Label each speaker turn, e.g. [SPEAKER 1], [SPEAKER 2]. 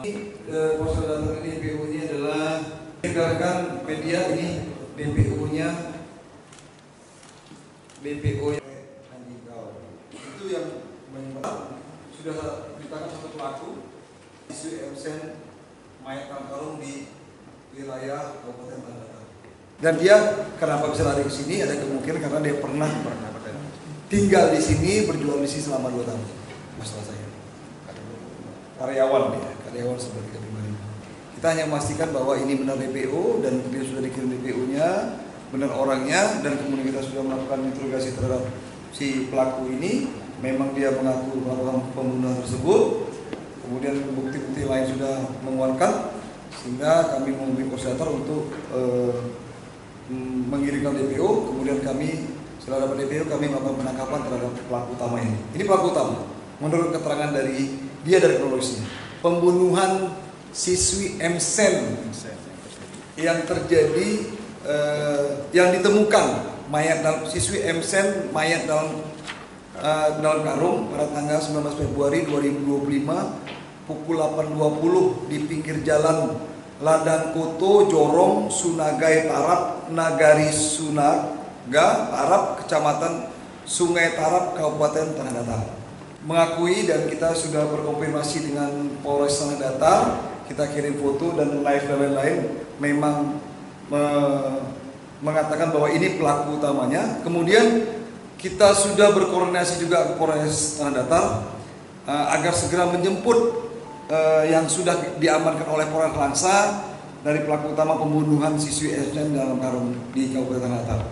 [SPEAKER 1] Ponsel datang ini DPO-nya adalah rekan media, ini DPO-nya itu yang sudah ditangkap satu pelaku isu MSN mayat Karung di wilayah Kabupaten Tanah Datar. Dan dia kenapa bisa lari ke sini? Ada kemungkinan karena dia pernah tinggal di sini, berjual di sini selama 2 tahun. Masalah saya. Karyawan seperti kemarin. Kita hanya memastikan bahwa ini benar DPO dan dia sudah dikirim DPO-nya, benar orangnya, dan kemudian kita sudah melakukan interogasi terhadap si pelaku ini. Memang dia mengaku melakukan pembunuhan tersebut. Kemudian bukti-bukti lain sudah menguatkan, sehingga kami menghubungi koordinator untuk mengirimkan DPO. Kemudian kami setelah dapat DPO kami melakukan penangkapan terhadap pelaku utama ini. Ini pelaku utama. Menurut keterangan dari dia dari kronologisnya, pembunuhan siswi MSN yang terjadi, yang ditemukan mayat dalam siswi MSN mayat dalam karung pada tanggal 19 Februari 2025 pukul 8.20 di pinggir jalan Ladang Koto, Jorong, Sunagai Tarap, Nagari Sunaga Tarap, Kecamatan Sungai Tarap, Kabupaten Tanah Datar. Mengakui dan kita sudah berkonfirmasi dengan Polres Tanah Datar, kita kirim foto dan live dan lain-lain, memang mengatakan bahwa ini pelaku utamanya. Kemudian kita sudah berkoordinasi juga ke Polres Tanah Datar agar segera menjemput yang sudah diamankan oleh Polres Langsa dari pelaku utama pembunuhan siswi MSN dalam karung di Kabupaten Tanah Datar.